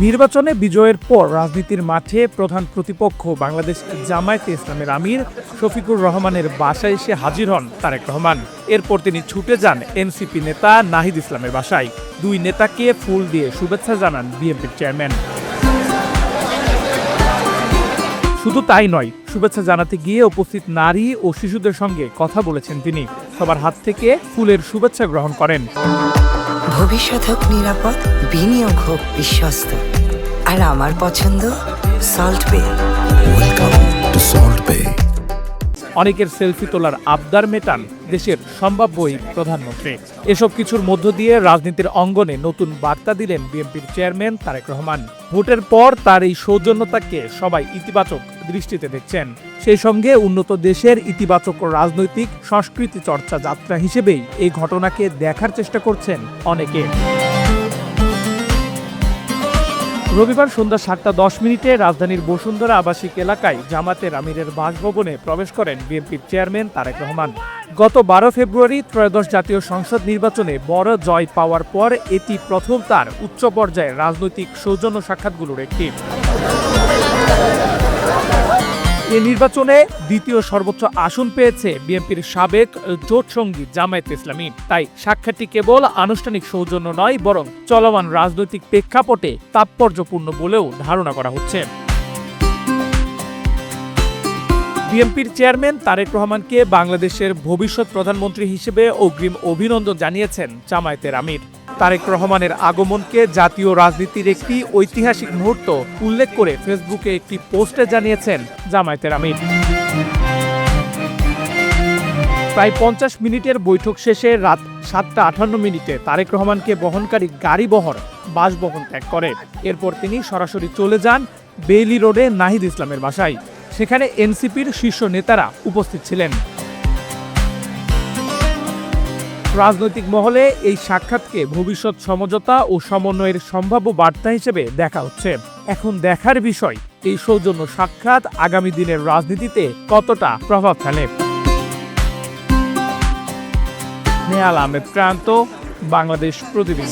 নির্বাচনে বিজয়ের পর রাজনীতির মাঠে প্রধান প্রতিপক্ষ বাংলাদেশ জামায়াতে ইসলামের আমির শফিকুর রহমানের বাসায় এসে হাজির হন তারেক রহমান। এরপর তিনি ছুটে যান এনসিপি নেতা নাহিদ ইসলামের বাসায়। দুই নেতাকে ফুল দিয়ে শুভেচ্ছা জানান বিএনপির চেয়ারম্যান। শুধু তাই নয়, শুভেচ্ছা জানাতে গিয়ে উপস্থিত নারী ও শিশুদের সঙ্গে কথা বলেছেন তিনি। সবার হাত থেকে ফুলের শুভেচ্ছা গ্রহণ করেন। ভবিষ্যৎ হোক নিরাপদ, বিনিয়োগ হোক বিশ্বস্ত, আর আমার পছন্দ সল্ট বে। ওয়েলকাম টু সল্ট বে। অনেকের সেলফি তোলার আবদার মেটান দেশের সম্ভাব্য এই প্রধানমন্ত্রী। এসব কিছুর মধ্য দিয়ে রাজনীতির অঙ্গনে নতুন বার্তা দিলেন বিএনপির চেয়ারম্যান তারেক রহমান। ভোটের পর তার এই সৌজন্যতাকে সবাই ইতিবাচক দৃষ্টিতে দেখছেন। সেই সঙ্গে উন্নত দেশের ইতিবাচক রাজনৈতিক সংস্কৃতি চর্চা যাত্রা হিসেবেই এই ঘটনাকে দেখার চেষ্টা করছেন অনেকে। রবিবার সন্ধ্যা 7:10 রাজধানীর বসুন্ধরা আবাসিক এলাকায় জামায়াতের আমিরের বাসভবনে প্রবেশ করেন বিএনপির চেয়ারম্যান তারেক রহমান। গত 12 ফেব্রুয়ারি ত্রয়োদশ জাতীয় সংসদ নির্বাচনে বড় জয় পাওয়ার পর এটি প্রথম তার উচ্চ পর্যায়ের রাজনৈতিক সৌজন্য সাক্ষাৎগুলোর একটি। এই নির্বাচনে দ্বিতীয় সর্বোচ্চ আসন পেয়েছে বিএনপির সাবেক জোটসঙ্গী জামায়াতে ইসলামী। তাই সাক্ষাৎটি কেবল আনুষ্ঠানিক সৌজন্য নয়, বরং চলমান রাজনৈতিক প্রেক্ষাপটে তাৎপর্যপূর্ণ বলেও ধারণা করা হচ্ছে। বিএনপির চেয়ারম্যান তারেক রহমানকে বাংলাদেশের ভবিষ্যৎ প্রধানমন্ত্রী হিসেবে অগ্রিম অভিনন্দন জানিয়েছেন জামায়াতের আমির। তারেক রহমানের আগমনকে জাতীয় রাজনীতির একটি ঐতিহাসিক মুহূর্ত উল্লেখ করে ফেসবুকে একটি পোস্টে জানিয়েছেন জামায়াতের আমির। প্রায় 50 মিনিটের বৈঠক শেষে রাত 7:58 তারেক রহমানকে বহনকারী গাড়ি বহর বাসভবন ত্যাগ করে। এরপর তিনি সরাসরি চলে যান বেইলি রোডে নাহিদ ইসলামের বাসায়। সেখানে এনসিপির শীর্ষ নেতারা উপস্থিত ছিলেন। রাজনৈতিক মহলে এই সাক্ষাৎকে ভবিষ্যৎ সমঝোতা ও সমন্বয়ের সম্ভাব্য বার্তা হিসেবে দেখা হচ্ছে। এখন দেখার বিষয় এই সৌজন্য সাক্ষাৎ আগামী দিনের রাজনীতিতে কতটা প্রভাব ফেলে। নেহাল আহমেদ প্রান্ত, বাংলাদেশ প্রতিদিন।